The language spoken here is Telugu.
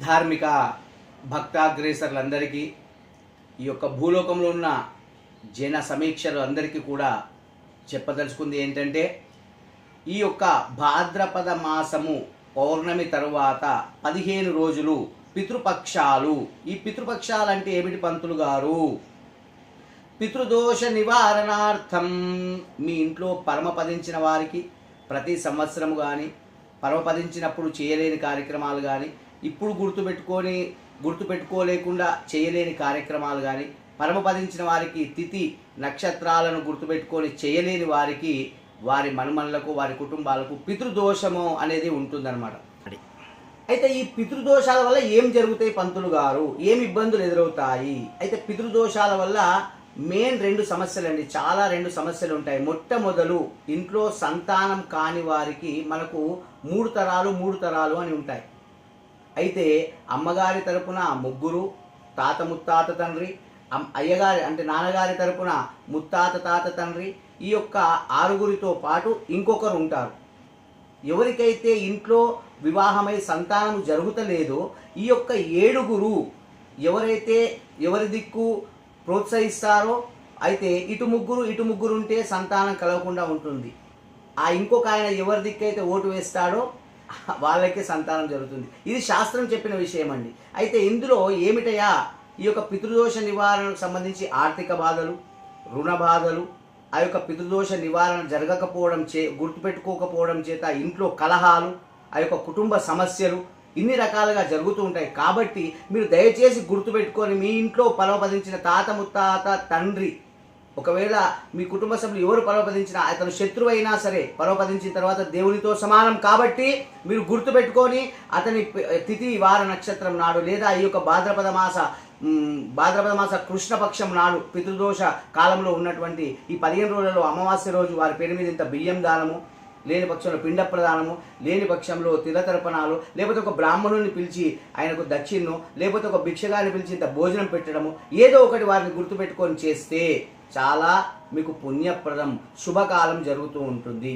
ధార్మిక భక్తాగ్రేసర్లందరికీ ఈ యొక్క భూలోకంలో ఉన్న జన సమీక్షలు అందరికీ కూడా చెప్పదలుచుకుంది ఏంటంటే, ఈ యొక్క భాద్రపద మాసము పౌర్ణమి తరువాత 15 రోజులు పితృపక్షాలు. ఈ పితృపక్షాలు అంటే ఏమిటి పంతులు గారు? పితృదోష నివారణార్థం మీ ఇంట్లో పరమపదించిన వారికి ప్రతి సంవత్సరం కానీ, పరమపదించినప్పుడు చేయలేని కార్యక్రమాలు కానీ, ఇప్పుడు గుర్తుపెట్టుకోలేకుండా చేయలేని కార్యక్రమాలు కానీ, పరమపదించిన వారికి తిథి నక్షత్రాలను గుర్తుపెట్టుకొని చేయలేని వారికి, వారి మనుమనులకు, వారి కుటుంబాలకు పితృదోషము అనేది ఉంటుందన్నమాట. అయితే ఈ పితృదోషాల వల్ల ఏం జరుగుతాయి పంతులు గారు? ఏమి ఇబ్బందులు ఎదురవుతాయి? అయితే పితృదోషాల వల్ల మెయిన్ 2 సమస్యలండి. చాలా 2 సమస్యలు ఉంటాయి. మొట్టమొదలు, ఇంట్లో సంతానం కాని వారికి మనకు 3 తరాలు అని ఉంటాయి. అయితే అమ్మగారి తరపున 3, తాత ముత్తాత తండ్రి, అయ్యగారి అంటే నాన్నగారి తరపున ముత్తాత తాత తండ్రి, ఈ యొక్క 6గురితో పాటు ఇంకొకరు ఉంటారు. ఎవరికైతే ఇంట్లో వివాహమై సంతానం జరుగుతలేదో ఈ యొక్క 7గురు ఎవరైతే ఎవరి దిక్కు ప్రోత్సహిస్తారో, అయితే ఇటు ముగ్గురు ఉంటే సంతానం కలగకుండా ఉంటుంది. ఆ ఇంకొక ఆయన ఎవరి దిక్కైతే ఓటు వేస్తాడో వాళ్ళకే సంతానం జరుగుతుంది. ఇది శాస్త్రం చెప్పిన విషయం అండి. అయితే ఇందులో ఏమిటయా ఈ యొక్క పితృదోష నివారణకు సంబంధించి ఆర్థిక బాధలు, రుణ బాధలు, ఆ యొక్క పితృదోష నివారణ జరగకపోవడం గుర్తుపెట్టుకోకపోవడం చేత ఇంట్లో కలహాలు, ఆ యొక్క కుటుంబ సమస్యలు ఇన్ని రకాలుగా జరుగుతూ ఉంటాయి. కాబట్టి మీరు దయచేసి గుర్తుపెట్టుకొని, మీ ఇంట్లో పరమపదించిన తాత ముత్తాత తండ్రి, ఒకవేళ మీ కుటుంబ సభ్యులు ఎవరు పరమపదించినా అతను శత్రువు అయినా సరే పరమపదించిన తర్వాత దేవునితో సమానం. కాబట్టి మీరు గుర్తుపెట్టుకొని అతని తిథి వార నక్షత్రం నాడు, లేదా ఈ యొక్క భాద్రపద మాస కృష్ణపక్షం నాడు, పితృదోష కాలంలో ఉన్నటువంటి ఈ 15 రోజులలో అమావాస్య రోజు వారి పేరు మీద ఇంత బియ్యం దానము, లేని పక్షంలో పిండ ప్రదానము, లేని పక్షంలో తిలతర్పణాలు, లేకపోతే ఒక బ్రాహ్మణుని పిలిచి ఆయనకు దక్షిణను, లేకపోతే ఒక భిక్షగాన్ని పిలిచి ఇంత భోజనం పెట్టడము, ఏదో ఒకటి వారిని గుర్తుపెట్టుకొని చేస్తే చాలా మీకు పుణ్యప్రదం, శుభకాలం జరుగుతూ ఉంటుంది.